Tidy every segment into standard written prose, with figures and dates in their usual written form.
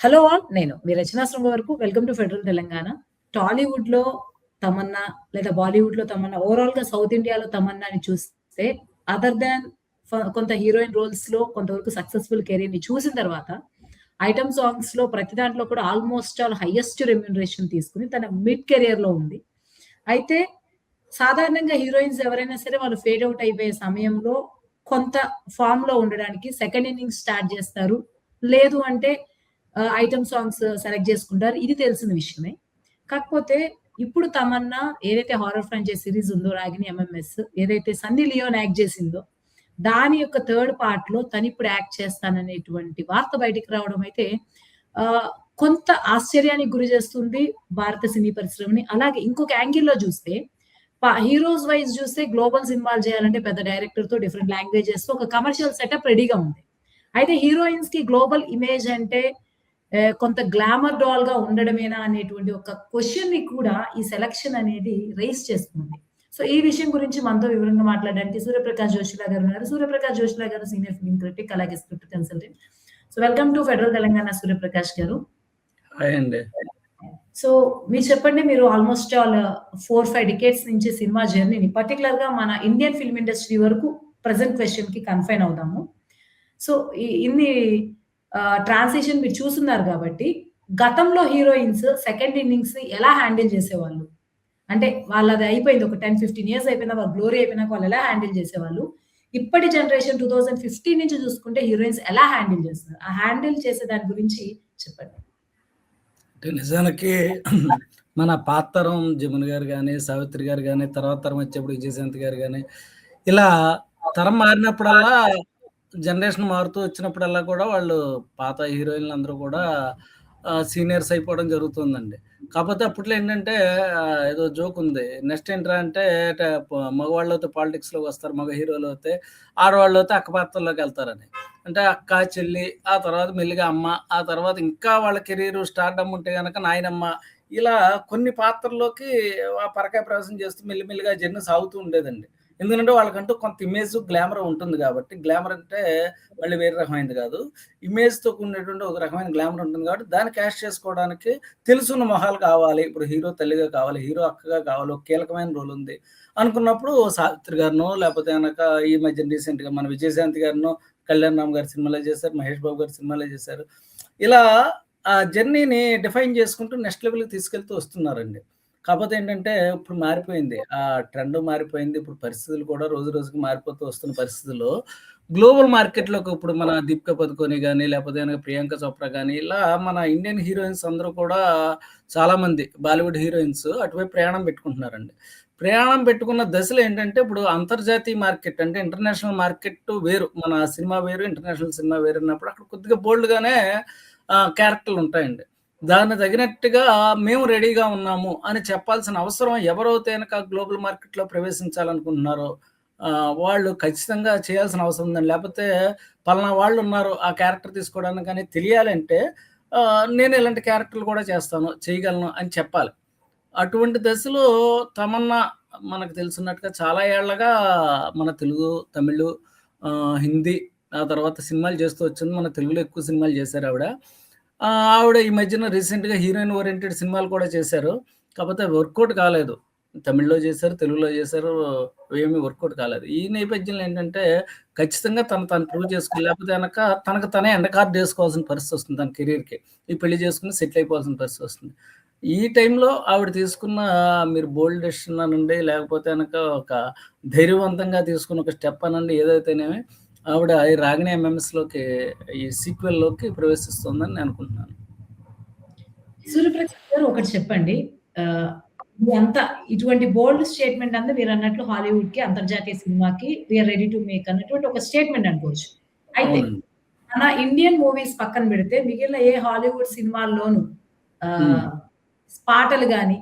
Hello all. నేను మీ రచనా శృంగ వరకు. Welcome to federal Telangana. టాలీవుడ్‌లో తమన్నా లేదా బాలీవుడ్‌లో తమన్నా ఓవరాల్‌గా సౌత్ ఇండియాలో తమన్నాని చూస్తే అదర్ థాన్ కొంత హీరోయిన్ రోల్స్‌లో కొంతవరకు సక్సెస్‌ఫుల్ కెరీర్‌ని చూసిన తర్వాత ఐటెమ్ సాంగ్స్‌లో ప్రతి దాంట్లో కూడా ఆల్‌మోస్ట్ ఆల్ హైయెస్ట్ రెమ్యూనరేషన్ తీసుకొని తన మిడ్ కెరియర్‌లో ఉంది. అయితే సాధారణంగా హీరోయిన్స్ ఎవరైనా సరే వాళ్ళు ఫేడ్ ఔట్ అయిపోయే సమయంలో కొంత ఫార్మ్‌లో ఉండడానికి సెకండ్ ఇన్నింగ్స్ స్టార్ట్ జేస్తారు. లేదు అంటే ఐటెమ్ సాంగ్స్ సెలెక్ట్ జేసుకుంటారు. ఇది తెలిసిన విషయమే. కాకపోతే ఇప్పుడు తమన్నా ఏదైతే హారర్ ఫ్రాంచైజ్ సీరీస్ ఉందో 'రాగిణి ఎంఎంఎస్' ఏదైతే సన్నీ లియోన్ యాక్ట్ జేసిందో, దాని యొక్క థర్డ్ పార్ట్‌లో తనిప్పుడు యాక్ట్ చేస్తాననేటువంటి వార్త బయటికి రావడం అయితే ఆహ్, కొంత ఆశ్చర్యానికి గురి చేస్తుంది భారత సినీ పరిశ్రమని. అలాగే ఇంకొక యాంగిల్‌లో జూస్తే హీరోస్ వైస్ జూస్తే గ్లోబల్ సినిమాలు చేయాలంటే పెద్ద డైరెక్టర్‌తో డిఫరెంట్ లాంగ్వేజెస్‌తో ఒక కమర్షియల్ సెటప్ రెడీగా ఉంది. అయితే హీరోయిన్స్‌కి గ్లోబల్ ఇమేజ్ అంటే కొంత గ్లామర్ డాల్‌గా ఉండడమేనా అనేటువంటి ఒక క్వెషన్‌ని కూడా ఈ సెలక్షన్ అనేది రైజ్ చేస్తుంది. సో, ఈ విషయం గురించి మనతో వివరంగా మాట్లాడడానికి సూర్యప్రకాష్ జోషిలా గారు ఉన్నారు. సూర్యప్రకాష్ జోషిలా గారు సీనియర్ ఫిల్మ్ క్రిటిక్ అలాగే script consultant. So, welcome to federal Telangana Suryaprakash గారు. హాయ్ అండి. సో, మీరు చెప్పండి, మీరు ఆల్‌మోస్ట్ ఆల్ 4, 5 డికేడ్స్ నుంచి సినిమా జర్నీని పర్టిక్యులర్‌గా మన ఇండియన్ ఫిల్మ్ ఇండస్ట్రీ వరకు ప్రెజెంట్ క్వెషన్‌కి కన్‌ఫైన్ అవుదాము. సో, ఇన్ని ట్రాన్సిషన్ మీరు చూసున్నారు గాబట్టి, గతంలో హీరోయిన్స్ సెకండ్ ఇన్నింగ్స్‌ని ఎలా హ్యాండిల్ చేసేవాళ్ళు? అంటే వాళ్ళది అయిపోయింది. ఒక 10, 15 ఇయర్స్ అయిపోయినా, వాళ్ళ గ్లోరీ అయిపోయినాక వాళ్ళు ఎలా హ్యాండిల్ చేసేవాళ్ళు? ఇప్పటి జనరేషన్ 2015 నుంచి చూసుకుంటే హీరోయిన్స్ ఎలా హ్యాండిల్ చేస్తున్నారు? ఆ హ్యాండిల్ చేసే దాని గురించి చెప్పండి. అంటే నిజానికి మన పాత తరం జమున గారు గాని, సావిత్రి గారు గాని, తర్వాత తరం వచ్చేప్పుడు విజయశాంతి గారు గాని, ఇలా తరం మారినప్పుడల్లా జనరేషన్ మారుతూ వచ్చినప్పుడల్లా కూడా వాళ్ళు పాత హీరోయిన్‌లందరూ కూడా సీనియర్స్ అయిపోవడం జరుగుతుందండి. కాపోతే అప్పట్లో ఏంటంటే ఏదో జోక్ ఉంది. నెక్స్ట్ ఏంట్రా అంటే మగవాళ్ళైతే పాలిటిక్స్‌లోకి వస్తారు. మగ హీరోలైతే ఆడవాళ్ళైతే అక్క పాత్రల్లోకెళ్తారని. అంటే అక్క, చెల్లి, ఆ తర్వాత మెల్లిగా అమ్మ, ఆ తర్వాత ఇంకా వాళ్ళ కెరీరు స్టార్‌డమ్ ఉంటే గనక నాయనమ్మ, ఇలా కొన్ని పాత్రల్లోకి పరకాయ ప్రవేశం చేస్తూ మెల్లిమెల్లిగా జర్నీ సాగుతూ ఉండేదండి. ఎందుకంటే వాళ్ళకంటూ కొంత ఇమేజ్, గ్లామర్ ఉంటుంది కాబట్టి, గ్లామర్ అంటే మళ్ళీ వేరే రకమైనది కాదు. ఇమేజ్‌తో కూడినటువంటి ఒక రకమైన గ్లామర్ ఉంటుంది కాబట్టి, దాన్ని క్యాష్ చేసుకోవడానికి తెలుసున్న మొహాలు కావాలి. ఇప్పుడు హీరో తల్లిగా కావాలి, హీరో అక్కగా కావాలి, ఒక కీలకమైన రోల్ ఉంది అనుకున్నప్పుడు సావిత్రి గారినో, లేకపోతే గనక ఈ మధ్య రీసెంట్‌గా మన విజయశాంతి గారినో, కళ్యాణ్ రామ్ గారి సినిమాలో చేశారు, మహేష్ బాబు గారి సినిమాలో చేశారు. ఇలా ఆ జర్నీని డిఫైన్ చేసుకుంటూ నెక్స్ట్ లెవెల్‌కి తీసుకెళ్తూ వస్తున్నారండి. కాపోతే ఏంటంటే ఇప్పుడు మారిపోయింది. ఆ ట్రెండ్ మారిపోయింది. ఇప్పుడు పరిస్థితులు కూడా రోజు రోజుకి మారిపోతూ వస్తున్న పరిస్థితుల్లో గ్లోబల్ మార్కెట్‌లోకి ఇప్పుడు మన 'దీపిక పదుకొనె' గాని, లేకపోతే గనక 'ప్రియాంక చోప్రా' గాని, ఇలా మన ఇండియన్ హీరోయిన్స్ అందరూ కూడా చాలామంది బాలీవుడ్ హీరోయిన్స్ అటువైపు ప్రయాణం పెట్టుకుంటున్నారండి. ప్రయాణం పెట్టుకున్న దశలో ఏంటంటే ఇప్పుడు అంతర్జాతీయ మార్కెట్ అంటే ఇంటర్నేషనల్ మార్కెట్ వేరు. మన సినిమా వేరు, ఇంటర్నేషనల్ సినిమా వేరు అన్నప్పుడు అక్కడ కొద్దిగా బోల్డ్‌గానే క్యారెక్టర్‌లు ఉంటాయండి. దానికి తగినట్టుగా మేము రెడీగా ఉన్నాము అని చెప్పాల్సిన అవసరం ఎవరైతే గనక గ్లోబల్ మార్కెట్‌లో ప్రవేశించాలనుకుంటున్నారో వాళ్ళు ఖచ్చితంగా చేయాల్సిన అవసరం ఉందండి. లేపోతే పలానా వాళ్ళున్నారు ఆ క్యారెక్టర్ తీసుకోవడానికి అని తెలియాలంటే నేను ఇలాంటి క్యారెక్టర్‌లు కూడా చేస్తాను, చేయగలను అని చెప్పాలి. అటువంటి దశలో తమన్నా మనకు తెలిసున్నట్టుగా చాలా ఏళ్లగా మన తెలుగు, తమిళు, హిందీ ఆ తర్వాత సినిమాలు చేస్తూ వచ్చింది. మన తెలుగులో ఎక్కువ సినిమాలు చేశారావిడ. ఆవిడ ఈ మధ్యన రీసెంట్‌గా హీరోయిన్ ఓరియెంటెడ్ సినిమాలు కూడా చేశారు. కాపోతే వర్కౌట్ కాలేదు. తమిళ్‌లో చేశారు, తెలుగులో చేశారు. ఏమి వర్కౌట్ కాలేదు. ఈ నేపథ్యంలో ఏంటంటే ఖచ్చితంగా తను ప్రూవ్ చేసుకోవాలి. లేకపోతే గనక తనకు తనే ఎండ్ కార్డ్ ఏసుకోవాల్సిన పరిస్థితొస్తుంది తన కెరియర్‌కి. ఈ పెళ్లి చేసుకొని సెటిల్ అయిపోవాల్సిన పరిస్థితొస్తుంది. ఈ టైంలో ఆవిడ తీసుకున్న మీరు బోల్డ్ డెసిషన్ అనండి, లేకపోతే గనక ఒక ధైర్యవంతంగా తీసుకున్న ఒక స్టెప్ అనండి ఏదైతేనేమి ఆవిడ ఈ 'రాగిణి ఎంఎంఎస్‌లోకి' ఈ సీక్వెల్‌లోకి ప్రవేశిస్తుందని నేను అనుకుంటున్నాను. సూర్యప్రకాష్ గారు ఒకటి చెప్పండి. ఆహ్, మీ అంతా ఇటువంటి బోల్డ్ స్టేట్‌మెంట్ అంతా మీరన్నట్లు హాలీవుడ్‌కి, అంతర్జాతీయ సినిమాకి we are ready to make అన్నటువంటి ఒక స్టేట్‌మెంట్ అనుకోవచ్చు. అయితే అవునండి. మన ఇండియన్ మూవీస్ పక్కన పెడితే మిగిలిన ఏ హాలీవుడ్ సినిమాల్లోనూ హ్మ్. ఆహ్, పాటలు గాని,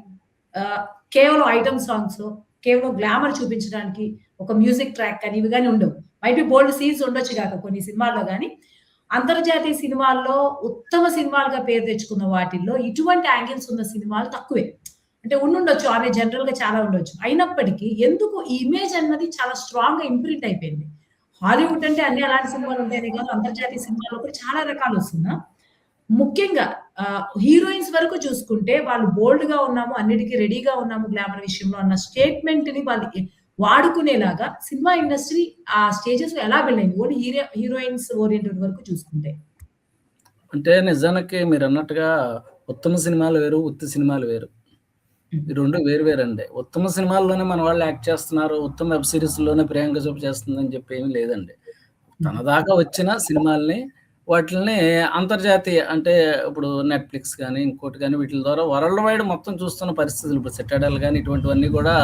ఆహ్, కేవలం ఐటెమ్ సాంగ్సో, కేవలం గ్లామర్ చూపించడానికి ఒక మ్యూజిక్ ట్రాక్ కానీ ఇవి గాని ఉండవు. మైట్ బి బోల్డ్ సీన్స్ ఉండొచ్చు గాక కొన్ని సినిమాల్లో గాని, అంతర్జాతీయ సినిమాల్లో ఉత్తమ సినిమాలుగా పేరు తెచ్చుకున్న వాటిల్లో ఇటువంటి యాంగిల్స్ ఉన్న సినిమాలు తక్కువే. అంటే ఉండుండొచ్చు. అవి జనరల్‌గా చాలా ఉండొచ్చు. అయినప్పటికీ ఎందుకు ఈ ఇమేజ్ అన్నది చాలా స్ట్రాంగ్‌గా ఇంప్రింట్ అయిపోయింది. హాలీవుడ్ అంటే అన్ని అలాంటి సినిమాలు ఉంటాయనే కాదు, అంతర్జాతీయ సినిమాల్లో కూడా చాలా రకాలొస్తున్నా, ముఖ్యంగా హీరోయిన్స్ వరకు చూసుకుంటే వాళ్ళు బోల్డ్‌గా ఉన్నాము, అన్నిటికి రెడీగా ఉన్నాము గ్లామర్ విషయంలో అన్న స్టేట్‌మెంట్‌ని వాళ్ళు వాడుకునేలాగా సినిమా ఇండస్ట్రీ ఆ స్టేజెస్‌లో ఎలా వెళ్ళింది? ఓన్లీ హీరోయిన్స్ ఓరియెంటెడ్ వరకు చూసుకుంటే. అంటే నిజానికి మీరన్నట్టుగా ఉత్తమ సినిమాలు వేరు, ఉత్తి సినిమాలు వేరు. హ్మ్. ఈ 2 వేరు వేరండి. ఉత్తమ సినిమాల్లోనే మన వాళ్ళు యాక్ట్ చేస్తున్నారు. ఉత్తమ వెబ్ సీరీస్‌లోనే ప్రియాంక చోప్రా చేస్తుందని చెప్పి ఏమి లేదండి. తన దాకా వచ్చిన సినిమాల్ని వాటిల్ని అంతర్జాతీయ అంటే ఇప్పుడు నెట్‌ఫ్లిక్స్ గాని, ఇంకోటి గాని వీటిల ద్వారా వరల్డ్ వైడ్ మొత్తం చూస్తున్న పరిస్థితులు. ఇప్పుడు సిటాడెల్ గాని ఇటువంటివన్నీ కూడా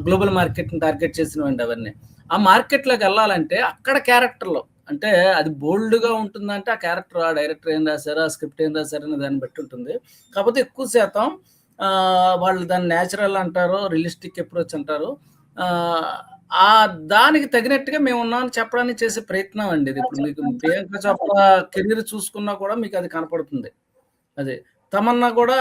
గ్లోబల్ మార్కెట్‌ని టార్గెట్ చేసినవండి అవన్నీ. ఆ మార్కెట్‌లోకెళ్ళాలంటే అక్కడ క్యారెక్టర్‌లు అంటే అది బోల్డ్‌గా ఉంటుందంటే ఆ క్యారెక్టర్, ఆ డైరెక్టర్ ఏం రాసారు, ఆ స్క్రిప్ట్ ఏం రాసారనే దాన్ని బట్టి ఉంటుంది. కాకపోతే ఎక్కువ శాతం వాళ్ళు దాన్ని నేచురల్ అంటారు, రియలిస్టిక్ అప్రోచ్ అంటారు. ఆహ్, దానికి తగినట్టుగా మేమున్నామని చెప్పడానికి చేసే ప్రయత్నం అండి ఇది. ఇప్పుడు మీకు ప్రియాంక చోప్రా కెరీర్ చూసుకున్నా కూడా మీకది కనపడుతుంది. అది. తమన్నా కూడా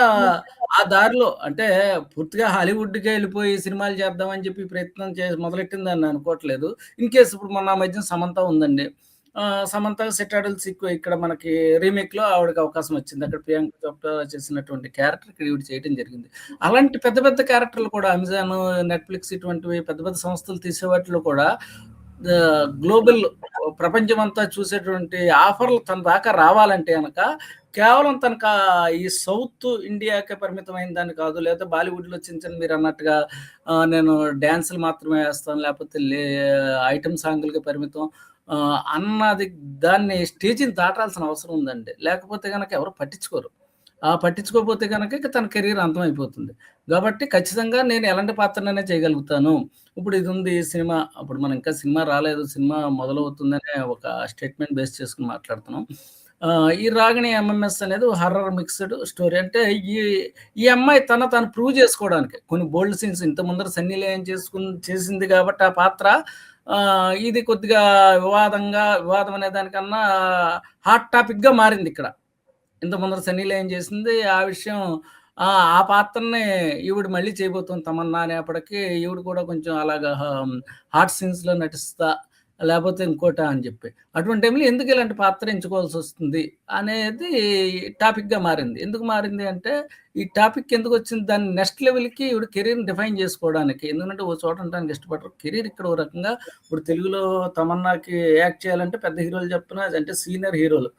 ఆ దారిలో అంటే పూర్తిగా హాలీవుడ్‌కే ఎళ్ళిపోయి సినిమాలు చేద్దామని చెప్పి ప్రయత్నం మొదలెట్టిందని అనుకోవట్లేదు. ఇన్‌కేస్ ఇప్పుడు మొన్న ఆ మధ్యన సమంత ఉందండి. సమంత సిటాడెల్ సీక్వెల్ ఇక్కడ మనకి రీమేక్‌లో ఆవిడకి అవకాశం వచ్చింది. అక్కడ ప్రియాంక చోప్రా చేసినటువంటి క్యారెక్టర్ ఇక్కడ ఈవిడ చేయటం జరిగింది. అలాంటి పెద్ద పెద్ద క్యారెక్టర్‌లు కూడా అమెజాన్, నెట్‌ఫ్లిక్స్ ఇటువంటివి పెద్ద పెద్ద సంస్థలు తీసే వాటిలో కూడా గ్లోబల్ ప్రపంచమంతా చూసేటువంటి ఆఫర్‌లు తన దాకా రావాలంటే గనక కేవలం తనకా ఈ సౌత్ ఇండియాకే పరిమితమైన దాన్ని కాదు. లేకపోతే బాలీవుడ్‌లో చిన్న చిన్న మీరన్నట్టుగా నేను డాన్సులు మాత్రమే ఏస్తాను. లేకపోతే ఐటెమ్ సాంగులకే పరిమితం అన్నది దాన్ని స్టేజ్‌ని దాటాల్సిన అవసరం ఉందండి. లేకపోతే గనక ఎవరు పట్టించుకోరు. పట్టించుకోకపోతే గనక ఇక తన కెరీర్ అంతమైపోతుంది. గాబట్టి ఖచ్చితంగా నేను ఎలాంటి పాత్రనైనా చేయగలుగుతాను. ఇప్పుడు ఇదుంది సినిమా. అప్పుడు మనం ఇంకా సినిమా రాలేదు. సినిమా మొదలవుతుందనే ఒక స్టేట్‌మెంట్ బేస్ చేసుకొని మాట్లాడుతున్నాం. ఈ 'రాగిణి ఎంఎంఎస్' అనేది హర్రర్ మిక్స్‌డ్ స్టోరీ. అంటే ఈ ఈ అమ్మాయి తాను ప్రూవ్ చేసుకోవడానికి కొన్ని బోల్డ్ సీన్స్ ఇంత ముందర 'సన్నీ లియోన్' చేసింది కాబట్టి ఆ పాత్ర ఇది కొద్దిగా వివాదం అనే దానికన్నా హాట్ టాపిక్‌గా మారిందిక్కడ. ఇంత ముందర 'సన్నీ లియోన్' చేసింది. ఆ విషయం ఆ పాత్రని ఈవిడ మళ్ళీ చేయబోతుంది తమన్నా అనేప్పటికి ఈవిడ కూడా కొంచెం అలాగా హాట్ సీన్స్‌లో నటిస్తా, లేపోతే ఇంకోటా అని చెప్పి. అటువంటి టైంలో ఎందుకు ఇలాంటి పాత్ర ఎంచుకోవాల్సొస్తుంది అనేది టాపిక్‌గా మారింది. ఎందుకు మారింది అంటే, ఈ టాపిక్ ఎందుకొచ్చింది దాన్ని నెక్స్ట్ లెవెల్‌కి ఈవిడ కెరీర్‌ని డిఫైన్ చేసుకోవడానికి. ఎందుకంటే ఓ చోట ఉండడానికి ఇష్టపడరు. కెరీర్ ఇక్కడ ఓ రకంగా ఇప్పుడు తెలుగులో తమన్నాకి యాక్ట్ చేయాలంటే పెద్ద హీరోలు చెప్తున్నా అంటే సీనియర్ హీరోలు.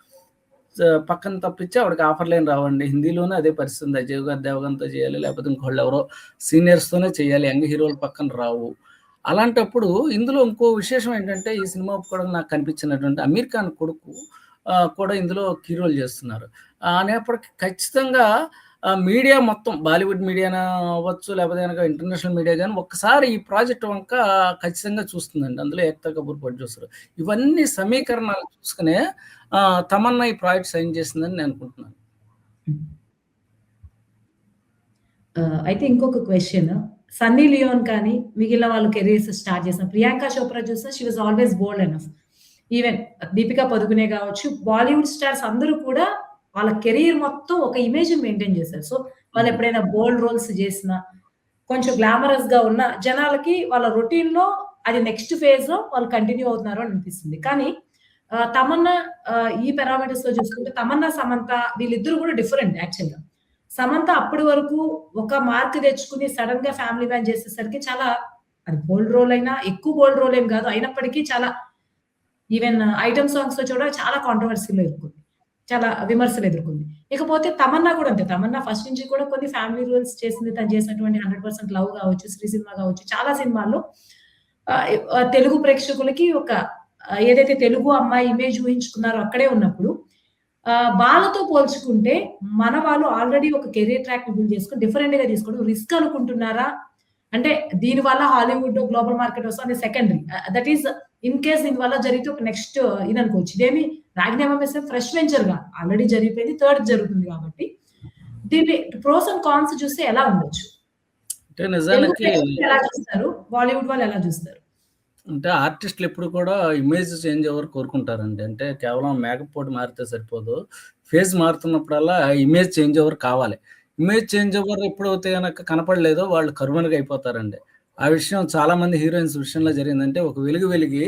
పక్కన తప్పించి ఆవిడకి ఆఫర్‌లేం రావండి. హిందీలోనే అదే పరిస్థితి ఉంది. అజయ్ గారు, దేవగన్‌తో చేయాలి. లేకపోతే ఇంకోళ్ళెవరో సీనియర్స్‌తోనే చేయాలి. యంగ్ హీరోలు పక్కన రావు. అలాంటప్పుడు ఇందులో ఇంకో విశేషం ఏంటంటే, ఈ సినిమా ఒప్పుకోవడం నాకు కనిపించినటువంటి 'అమీర్ ఖాన్' కొడుకు కూడా ఇందులో కీ రోల్ చేస్తున్నారు. అనేప్పటికి ఖచ్చితంగా మీడియా మొత్తం బాలీవుడ్ మీడియానా అవ్వచ్చు, లేకపోతే గనక ఇంటర్నేషనల్ మీడియా గాని ఒక్కసారి ఈ ప్రాజెక్ట్ వంక ఖచ్చితంగా చూస్తుందండి. అందులో ఏక్తా కపూర్ ప్రొడ్యూసర్. ఇవన్నీ సమీకరణాలు చూసుకునే తమన్నా ఈ ప్రాజెక్ట్ సైన్ చేసిందని నేను అనుకుంటున్నాను. హ్మ్. అయితే ఇంకొక క్వెషన్. 'సన్నీ లియోన్' కానీ, మిగిలిన వాళ్ళు కెరియర్స్ స్టార్ట్ చేసిన 'ప్రియాంక చోప్రా' చూస్తే she was always bold enough. Even 'Deepika Padukone' గావచ్చు, బాలీవుడ్ స్టార్స్ అందరూ కూడా వాళ్ళ కెరియర్ మొత్తం ఒక ఇమేజ్‌ని మెయింటైన్ చేశారు. సో, హ్మ్. వాళ్ళెప్పుడైనా బోల్డ్ రోల్స్ చేసినా, కొంచెం గ్లామరస్‌గా ఉన్న జనాలకి వాళ్ళ రొటీన్‌లో అది నెక్స్ట్ ఫేజ్‌లో వాళ్ళు కంటిన్యూ అవుతున్నారు అని అనిపిస్తుంది. కానీ తమన్నా ఈ పారామీటర్స్‌లో చూసుకుంటే తమన్నా, సమంత వీళ్ళిద్దరూ కూడా డిఫరెంట్ యాక్చువల్‌గా. సమంత అప్పటి వరకు ఒక మార్క్ తెచ్చుకొని సడెన్‌గా ఫ్యామిలీ మ్యాన్ చేసేసరికి చాలా అది బోల్డ్ రోల్ అయినా, ఎక్కువ బోల్డ్ రోల్ ఏం కాదు. అయినప్పటికీ చాలా ఈవెన్ ఐటెమ్ సాంగ్స్‌లో కూడా చాలా కాంట్రోవర్సీ‌లో ఇరుక్కుంది. చాలా విమర్శలు ఎదుర్కొంది. ఇకపోతే తమన్నా కూడా అంతే. తమన్నా ఫస్ట్ నుంచి కూడా కొన్ని ఫ్యామిలీ రోల్స్ చేసింది. తను చేసినటువంటి '100% లవ్' కావచ్చు, 'శ్రీ' సినిమా కావచ్చు, చాలా సినిమాల్లో తెలుగు ప్రేక్షకులకి ఒక ఏదైతే తెలుగు అమ్మాయి ఇమేజ్ ఊహించుకున్నారో అక్కడే ఉన్నప్పుడు వాళ్ళతో పోల్చుకుంటే మన వాళ్ళు ఆల్రెడీ ఒక కెరియర్ ట్రాక్‌ని బిల్డ్ చేసుకొని డిఫరెంట్‌గా తీసుకోవడం రిస్క్ అనుకుంటున్నారా? అంటే దీని వల్ల హాలీవుడ్ గ్లోబల్ మార్కెట్ వస్తది secondary. That is in case దీని వల్ల జరిగితే ఒక నెక్స్ట్ ఇదనుకోవచ్చు. ఇదేమి 'రాగిణి ఎంఎంఎస్' ఫ్రెష్ వెంచర్‌గా ఆల్రెడీ జరిగిపోయింది. థర్డ్ జరుగుతుంది కాబట్టి దీన్ని ప్రోస్ అండ్ కాన్స్ చూస్తే ఎలా ఉండొచ్చు? అంటే తెలుగు నిజానికి ప్రేక్షకులు ఎలా చూస్తారు? బాలీవుడ్ వాళ్ళు ఎలా చూస్తారు? అంటే ఆర్టిస్టులు ఎప్పుడు కూడా ఇమేజ్ చేంజ్ ఓవర్ కోరుకుంటారండి. అంటే కేవలం మేకప్ ఒకటి మారితే సరిపోదు. ఫేస్ మారుతున్నప్పుడల్లా ఇమేజ్ చేంజ్ ఓవర్ కావాలి. ఇమేజ్ చేంజ్ ఓవర్ ఎప్పుడైతే గనక కనపడలేదో వాళ్ళు కనుమరుగైపోతారండి. ఆ విషయం చాలామంది హీరోయిన్స్ విషయంలో జరిగిందంటే ఒక వెలుగు వెలిగి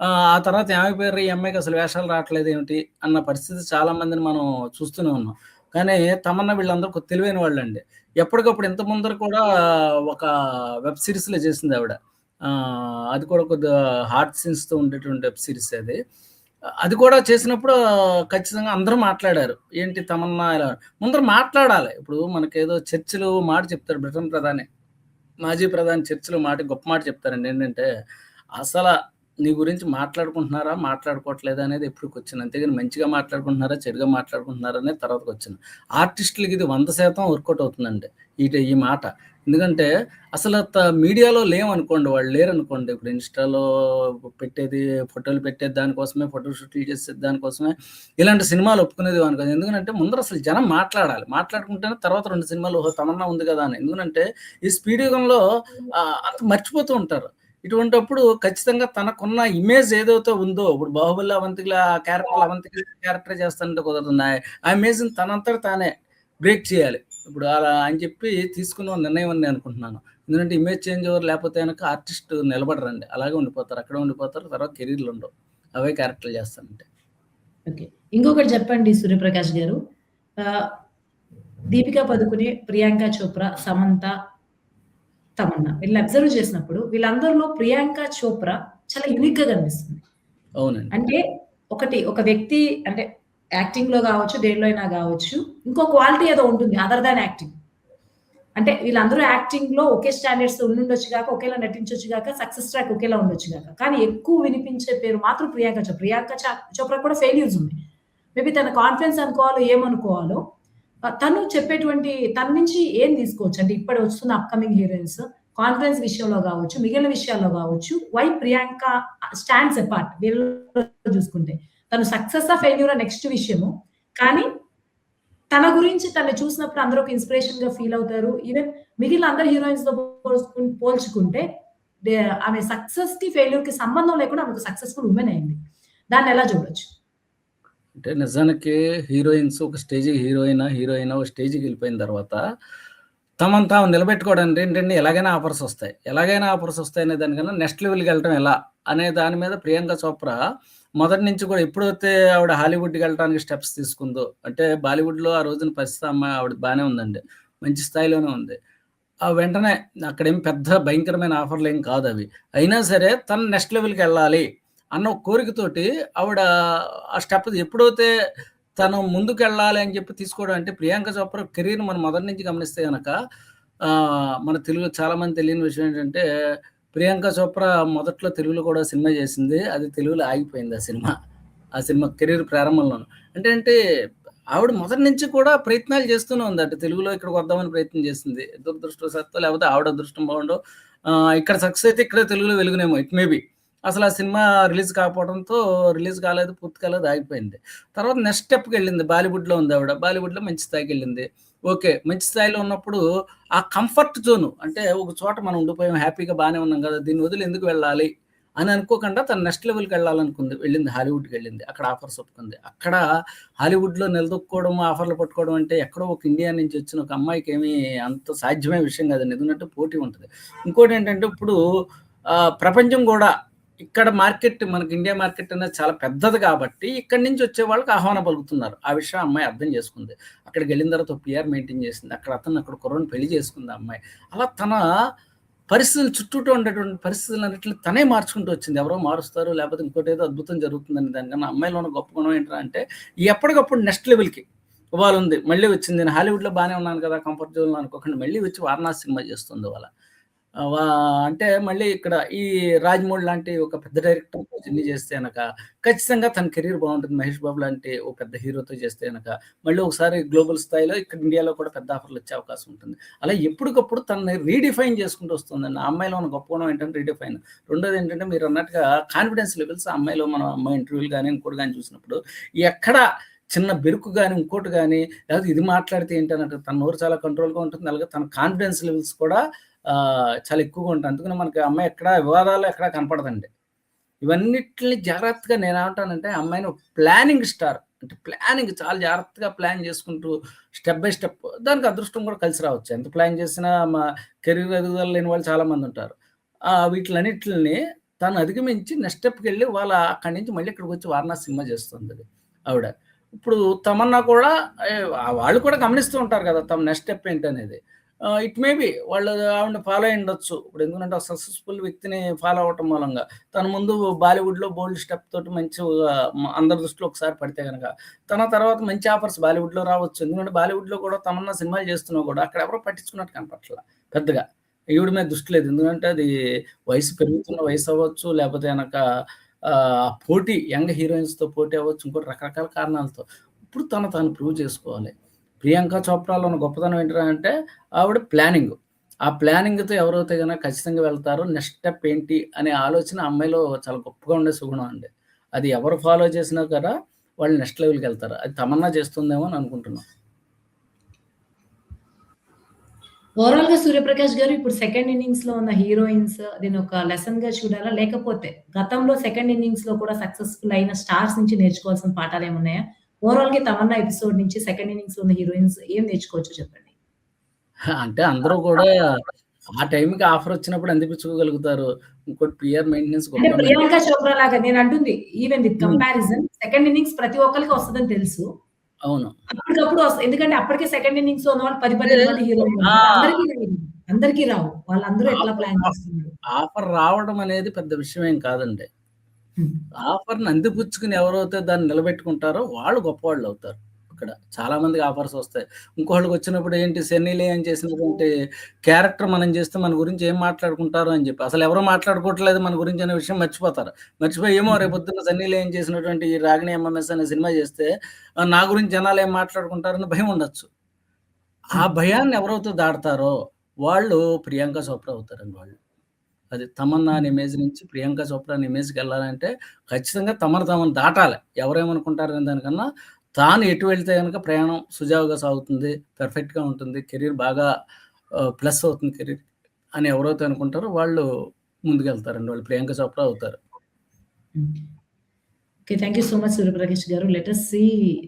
ఆ తర్వాత ఏమైపోయారు, ఈ అమ్మాయికి అసలు వేషాలు రావట్లేదేమిటి అన్న పరిస్థితి చాలా మందిని మనం చూస్తూనే ఉన్నాం. కానీ తమన్నా వీళ్ళందరూ తెలివైన వాళ్ళండి. ఎప్పటికప్పుడు ఇంత ముందర కూడా ఒక వెబ్ సీరీస్‌లో చేసిందావిడ. అది కూడా కొద్దిగా హార్ట్ సీన్స్‌తో ఉండేటువంటి వెబ్ సీరీస్ అది. అది కూడా చేసినప్పుడు ఖచ్చితంగా అందరూ మాట్లాడారు. ఏంటి తమన్నా ఇలా ముందర మాట్లాడాలి. ఇప్పుడు మనకేదో చర్చిలో మాట చెప్తాడు బ్రిటన్ ప్రధాని. మాజీ ప్రధాని చర్చిలో మాట గొప్ప మాట చెప్తారండి. ఏంటంటే, అసల నీ గురించి మాట్లాడుకుంటున్నారా? మాట్లాడుకోవట్లేదా? అనేది ఎప్పుడు క్వెషన్. అంతేగాని మంచిగా మాట్లాడుకుంటున్నారా? చెడుగా మాట్లాడుకుంటున్నారా? అనేది తర్వాత క్వెషన్. ఆర్టిస్టులకి ఇది 100% వర్కౌట్ అవుతుందండి. ఈ మాట. ఎందుకంటే అసలు మీడియాలో లేవనుకోండి, వాళ్ళు లేరనుకోండి. ఇప్పుడు ఇన్‌స్టాలో పెట్టేది, ఫోటోలు పెట్టేది దానికోసమే, ఫోటో షూట్లు చేసేది దానికోసమే. ఇలాంటి సినిమాలు ఒప్పుకునేది అనుకోదు. ఎందుకంటే ముందర అసలు జనం మాట్లాడాలి. మాట్లాడుకుంటేనే తర్వాత 2 సినిమాలు ఓహో! తమన్నా ఉంది కదా! అని. ఎందుకంటే ఈ స్పీడ్ యుగంలో అంత మర్చిపోతూ ఉంటారు. ఇటువంటప్పుడు ఖచ్చితంగా తనకున్న ఇమేజ్ ఏదైతే ఉందో, ఇప్పుడు 'బాహుబలిలో' అవంతికలో ఆ క్యారెక్టర్ అవంతిక క్యారెక్టర్ చేస్తానంటే కుదరదు. ఆ ఇమేజ్‌ని తనంతట తానే బ్రేక్ చేయాలి. ఇప్పుడు అలా అని చెప్పి తీసుకున్న నిర్ణయం అని నేను అనుకుంటున్నాను. ఎందుకంటే ఇమేజ్ చేంజ్ ఓవర్ లేకపోతే గనక ఆర్టిస్ట్ నిలబడరండి. అలాగే ఉండిపోతారు. అక్కడే ఉండిపోతారు. తర్వాత కెరీర్‌లు ఉండవు. అవే క్యారెక్టర్‌లు చేస్తానంటే. ఓకే. ఇంకొకటి చెప్పండి సూర్యప్రకాష్ గారు. ఆహ్, 'దీపిక పదుకునే', 'ప్రియాంక చోప్రా', 'సమంత', 'తమన్నా' వీళ్ళని అబ్జర్వ్ చేసినప్పుడు వీళ్ళందరిలో 'ప్రియాంక చోప్రా' చాలా యూనిక్‌గా కనిపిస్తుంది. అవునండి. అంటే ఒక వ్యక్తి అంటే యాక్టింగ్‌లో గావచ్చు, దేనిలో అయినా గావచ్చు, ఇంకో క్వాలిటీ ఏదో ఉంటుంది అదర్ థాన్ యాక్టింగ్. అంటే వీళ్ళందరూ యాక్టింగ్‌లో ఒకే స్టాండర్డ్స్‌తో ఉండుండొచ్చు గాక, ఒకేలా నటించొచ్చు గాక, సక్సెస్ ట్రాక్ ఒకేలా ఉండొచ్చు గాక. కానీ ఎక్కువ వినిపించే పేరు మాత్రం ప్రియాంక చోప్రా. చోప్రా కూడా ఫెయిల్యూర్స్ ఉన్నాయి. మేబీ తన కాన్ఫిడెన్స్ అనుకోవాలో, ఏమనుకోవాలో తను చెప్పేటువంటి తన నుంచి ఏం తీసుకోవచ్చు? అంటే ఇప్పుడు వస్తున్న అప్‌కమింగ్ హీరోయిన్స్ కాన్ఫిడెన్స్ విషయంలో గావచ్చు, మిగిలిన విషయాల్లో గావచ్చు, వై ప్రియాంక స్టాండ్స్ అపార్ట్ వీళ్ళలో చూసుకుంటే. తను సక్సెస్సా, ఫెయిల్యూరా నెక్స్ట్ విషయము. కానీ తన గురించి తనని చూసినప్పుడు అందరూ ఒక ఇన్‌స్పిరేషన్‌గా ఫీల్ అవుతారు. ఈవెన్ మిగిలిన అందరు హీరోయిన్స్‌తో పోల్చుకుంటే దే ఆమె సక్సెస్‌కి, ఫెయిల్యూర్‌కి సంబంధం లేకుండా ఆమె ఒక సక్సెస్‌ఫుల్ వుమెన్ అయింది. దాన్నెలా చూడొచ్చు? అంటే నిజానికి హీరోయిన్స్ ఒక స్టేజ్‌కి హీరోయిన్ ఒక స్టేజ్‌కెళ్ళిపోయిన తర్వాత తమను తాము నిలబెట్టుకోవడానికి ఏంటంటే ఎలాగైనా ఆఫర్స్ వస్తాయనే దానికన్నా నెక్స్ట్ లెవెల్‌కెళ్ళటం ఎలా? అనే దాని మీద ప్రియాంక చోప్రా మొదటి నుంచి కూడా ఎప్పుడైతే ఆవిడ హాలీవుడ్‌కెళ్ళటానికి స్టెప్స్ తీసుకుందో, అంటే బాలీవుడ్‌లో ఆ రోజున పరిస్థితి అమ్మాయి ఆవిడది బానే ఉందండి. మంచి స్థాయిలోనే ఉంది. వెంటనే అక్కడేం పెద్ద భయంకరమైన ఆఫర్‌లేం కాదవి. అయినా సరే తను నెక్స్ట్ లెవెల్‌కెళ్ళాలి అన్న ఒక కోరికతోటి ఆవిడ ఆ స్టెప్ ఎప్పుడైతే తను ముందుకెళ్ళాలి అని చెప్పి తీసుకోవడం అంటే ప్రియాంక చోప్రా కెరీర్‌ని మనం మొదటి నుంచి గమనిస్తే గనక మన తెలుగులో చాలామంది తెలియని విషయం ఏంటంటే ప్రియాంక చోప్రా మొదట్లో తెలుగులో కూడా సినిమా చేసింది. అది తెలుగులో ఆగిపోయింది ఆ సినిమా. ఆ సినిమా కెరీర్ ప్రారంభంలోను. అంటే ఆవిడ మొదటి నుంచి కూడా ప్రయత్నాలు చేస్తూనే ఉంది. అటు తెలుగులో ఇక్కడికి వద్దామని ప్రయత్నం చేసింది. దురదృష్టవశాత్తు లేకపోతే ఆవిడ అదృష్టం బాగుండో ఇక్కడ సక్సెస్ అయితే ఇక్కడే తెలుగులో వెలుగునేమో ఇట్ మే బి. అసలు ఆ సినిమా రిలీజ్ కాకపోవడంతో రిలీజ్ కాలేదు, పూర్తి కాలేదు, ఆగిపోయింది. తర్వాత నెక్స్ట్ స్టెప్‌కెళ్ళింది. బాలీవుడ్‌లో ఉంది ఆవిడ. బాలీవుడ్‌లో మంచి స్థాయికెళ్ళింది. ఓకే. మంచి స్థాయిలో ఉన్నప్పుడు ఆ కంఫర్ట్ జోను అంటే ఒక చోట మనం ఉండిపోయాం, హ్యాపీగా బానే ఉన్నాం గదా! దీన్ని వదిలి ఎందుకు వెళ్ళాలి అని అనుకోకుండా తను నెక్స్ట్ లెవెల్‌కెళ్ళాలనుకుంది. వెళ్ళింది హాలీవుడ్‌కెళ్ళింది. అక్కడ ఆఫర్స్ ఒప్పుకుంది. అక్కడ హాలీవుడ్‌లో నిలదొక్కుకోవడం, ఆఫర్‌లు పట్టుకోవడం అంటే ఎక్కడో ఒక ఇండియా నుంచి వచ్చిన ఒక అమ్మాయికేమి అంత సాధ్యమయ్యే విషయం కాదండి. ఎందుకంటే పోటీ ఉంటది. ఇంకోటేంటంటే ఇప్పుడు ప్రపంచం గూడా ఇక్కడ మార్కెట్ మనకి ఇండియా మార్కెట్ అనేది చాలా పెద్దది కాబట్టి ఇక్కడి నుంచి వచ్చే వాళ్ళకి ఆహ్వానం పలుకుతున్నారు. ఆ విషయం అమ్మాయి అర్థం చేసుకుంది. అక్కడికెళ్ళిన తర్వాత ఒక పీఆర్ మెయింటైన్ చేసింది. అక్కడ కుర్రోడిని పెళ్లి చేసుకుంది ఆ అమ్మాయి. అలా తన పరిస్థితులు చుట్టూతా ఉండేటువంటి పరిస్థితులన్నిటిని తనే మార్చుకుంటూ వచ్చింది. ఎవరో మారుస్తారు లేకపోతే ఇంకోటేదో అద్భుతం జరుగుతుందని దానికన్నా అమ్మాయిలో ఉన్న గొప్ప గుణం ఏంట్రా అంటే ఎప్పటికప్పుడు నెక్స్ట్ లెవెల్‌కి ఇవాళుంది. మళ్ళీ వచ్చింది. నేను హాలీవుడ్‌లో బానే ఉన్నాను కదా! కంఫర్ట్ జోన్‌లో అనుకోకుండా మళ్ళీ వచ్చి 'వారణాసి' సినిమా చేస్తుంది ఇవాళ. ఆహ్, వా అంటే మళ్ళీ ఇక్కడ ఈ 'రాజమౌళి' లాంటి ఒక పెద్ద డైరెక్టర్‌తో జర్నీ చేస్తే గనక ఖచ్చితంగా తన కెరీర్ బావుంటుంది. 'మహేష్ బాబు' లాంటి ఓ పెద్ద హీరోతో చేస్తే గనక మళ్ళీ ఒకసారి గ్లోబల్ స్థాయిలో ఇక్కడ ఇండియాలో కూడా పెద్ద ఆఫర్‌లు వచ్చే అవకాశం ఉంటుంది. అలా ఎప్పటికప్పుడు తనని రీడిఫైన్ చేసుకుంటూ వస్తుందండి. ఆ అమ్మాయిలో ఉన్న గొప్ప గుణం ఏంటంటే రీడిఫైన్. రెండోదేంటంటే మీరన్నట్టుగా కాన్ఫిడెన్స్ లెవెల్స్ ఆ అమ్మాయిలో మనం అమ్మాయి ఇంటర్వ్యూలు గాని, ఇంకోటి గాని చూసినప్పుడు ఎక్కడ చిన్న బెరుకు గాని, ఇంకోటి గాని లేకపోతే ఇది మాట్లాడితే ఏంటన్నట్టు తన నోరు చాలా కంట్రోల్‌గా ఉంటుంది. అలాగే తన కాన్ఫిడెన్స్ లెవెల్స్ కూడా చాలా ఎక్కువగా ఉంటాయి. అందుకని మనకి ఆ అమ్మాయి ఎక్కడ వివాదాల్లో ఎక్కడ కనపడదండి. ఇవన్నిటిని జాగ్రత్తగా నేనేమంటానంటే ఆ అమ్మాయిని ఒక ప్లానింగ్ స్టార్. అంటే ప్లానింగ్ చాలా జాగ్రత్తగా ప్లాన్ చేసుకుంటూ స్టెప్ బై స్టెప్ దానికి అదృష్టం కూడా కలిసి రావచ్చు. ఎంత ప్లాన్ చేసినా కెరీర్ ఎదుగుదల లేని వాళ్ళు చాలా మందుంటారు. వీటిలన్నిటిని తను అధిగమించి నెక్స్ట్ స్టెప్‌కెళ్ళి అక్కడి నుంచి మళ్ళీ ఇక్కడికొచ్చి 'వారణాసి' సినిమా చేస్తుందది ఆవిడ. ఇప్పుడు తమన్నా కూడా వాళ్ళు కూడా గమనిస్తూ ఉంటారు కదా! తమ నెక్స్ట్ స్టెప్ ఏంటనేది. ఇట్ మే బి వాళ్ళు ఆవిడని ఫాలో అయ్యుండొచ్చు. ఇప్పుడు ఎందుకంటే ఒక సక్సెస్‌ఫుల్ వ్యక్తిని ఫాలో అవ్వటం మూలంగా. తను ముందు బాలీవుడ్‌లో బోల్డ్ స్టెప్ తోటి మంచిగా అందరి దృష్టిలో ఒకసారి పడితే గనక, తర్వాత మంచి ఆఫర్స్ బాలీవుడ్‌లో రావచ్చు. ఎందుకంటే బాలీవుడ్‌లో కూడా తమన్నా సినిమాలు చేస్తున్నా కూడా అక్కడ ఎవరు పట్టించుకున్నట్టు కనపట్ల పెద్దగా. ఈవిడ మీద దృష్టి లేదు. ఎందుకంటే అది వయసు పెరుగుతున్న వయసు అవ్వచ్చు, లేపోతే గనక పోటీ యంగ్ హీరోయిన్స్‌తో పోటీ అవ్వచ్చు. ఇంకోటి రకరకాల కారణాలతో. ఇప్పుడు తాను ప్రూవ్ చేసుకోవాలి. ప్రియాంక చోప్రాలో ఉన్న గొప్పతనం ఏంటిరా అంటే ఆవిడ ప్లానింగ్. ఆ ప్లానింగ్‌తో ఎవరైతే గనక ఖచ్చితంగా వెళ్తారో నెక్స్ట్ స్టెప్ ఏంటి అనే ఆలోచన ఆ అమ్మాయిలో చాలా గొప్పగా ఉండే సుగుణం అండి. అది ఎవరు ఫాలో చేసినా కూడా వాళ్ళు నెక్స్ట్ లెవెల్‌కెళ్తారు. అది తమన్నా చేస్తుందేమో అని అనుకుంటున్నా. ఓవరాల్‌గా 'సూర్యప్రకాష్' గారు ఇప్పుడు సెకండ్ ఇన్నింగ్స్‌లో ఉన్న హీరోయిన్స్ దీన్నొక లెసన్‌గా చూడాలా? లేకపోతే గతంలో సెకండ్ ఇన్నింగ్స్‌లో కూడా సక్సెస్‌ఫుల్ అయిన స్టార్స్ నుంచి నేర్చుకోవాల్సిన పాఠాలేమున్నాయా? ఓవరాల్‌గా తమన్నా ఎపిసోడ్ నుంచి సెకండ్ ఇన్నింగ్స్‌లో ఉన్న హీరోయిన్స్ ఏం నేర్చుకోవచ్చో చెప్పండి. అంటే అందరూ కూడా ఆ టైంకి ఆఫర్ వచ్చినప్పుడు అందిపించుకోగలుగుతారు. ఇంకోటి పిఆర్ మెయింటెనెన్స్ అంటే గొప్పగా 'ప్రియాంక చోప్రా' లాగా నేనంటుంది ఈవెన్ విత్ హ్మ్. కంపారిజన్ సెకండ్ ఇన్నింగ్స్ ప్రతి ఒక్కళ్ళకి వస్తదని తెలుసు. అవును. అప్పటికప్పుడు ఎందుకంటే అప్పటికే సెకండ్ ఇన్నింగ్స్‌లో ఉన్నవాళ్ళు 10, అంటే 15 మంది హీరోయిన్‌లు ఆ! ఉంటారు. అందరికీ రావు. వాళ్ళందరూ ఎట్లా ఆఫర్ ప్లాన్ ఆఫ్ చేస్తున్నారు. ఆఫర్ రావడం అనేది పెద్ద విషయం ఏం కాదండి. హ్మ్. ఆఫర్‌ని అందిపుచ్చుకొని ఎవరైతే దాన్ని నిలబెట్టుకుంటారో వాళ్ళు గొప్పవాళ్ళవుతారు. ఇక్కడ చాలా మందికి ఆఫర్స్ వస్తాయి. ఇంకోళ్ళకొచ్చినప్పుడు ఏంటి 'సన్నీ లియోన్' చేసినటువంటి క్యారెక్టర్ మనం చేస్తే మన గురించి ఏం మాట్లాడుకుంటారు అని చెప్పి. అసలెవరు మాట్లాడుకోవట్లేదు మన గురించి అనే విషయం మర్చిపోతారు. మర్చిపోయి ఏమో హ్మ్. రేపొద్దున్న 'సన్నీ లియోన్' చేసినటువంటి ఈ 'రాగిణి ఎంఎంఎస్' అనే సినిమా చేస్తే నా గురించి జనాలేం మాట్లాడుకుంటారని భయం ఉండొచ్చు. ఆ హ్మ్. భయాన్ని ఎవరైతే దాటుతారో వాళ్ళు 'ప్రియాంక చోప్రా' అవుతారండి వాళ్ళు. అది తమన్నా అనే హ్మ్. ఇమేజ్ నుంచి ప్రియాంక చోప్రా అనే ఇమేజ్‌కెళ్ళాలంటే ఖచ్చితంగా తమను దాటాలి. ఎవరేమనుకుంటారనే దానికన్నా తాను ఎటు వెళ్తే గనక ప్రయాణం సుజావుగా సాగుతుంది. పర్ఫెక్ట్‌గా ఉంటుంది. కెరీర్ బాగా ప్లస్ అవుతుంది కెరీర్ అని ఎవరైతే అనుకుంటారో వాళ్ళు ముందుకెళ్తారండి. వాళ్ళు ప్రియాంక చోప్రా అవుతారు. Hmm. Okay. Thank you so much Suryaprakash garu. Let us see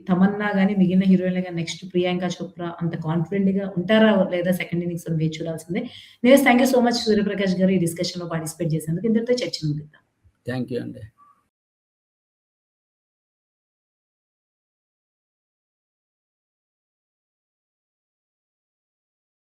Tamannaah గాని, మిగిలిన హీరోయిన్‌లు గాని నెక్స్ట్ ప్రియాంక చోప్రా అంత కాన్ఫిడెంట్‌గా ఉంటారా? లేదా సెకండ్ ఇన్నింగ్స్ అని వేచి చూడాల్సిందే. Thank you so much Suryaprakash గారు ఈ డిస్కషన్‌లో పార్టిసిపేట్ చేసినందుకు. ఇంతటితో చర్చను ముగిద్దాం. థాంక్ యూ అండి.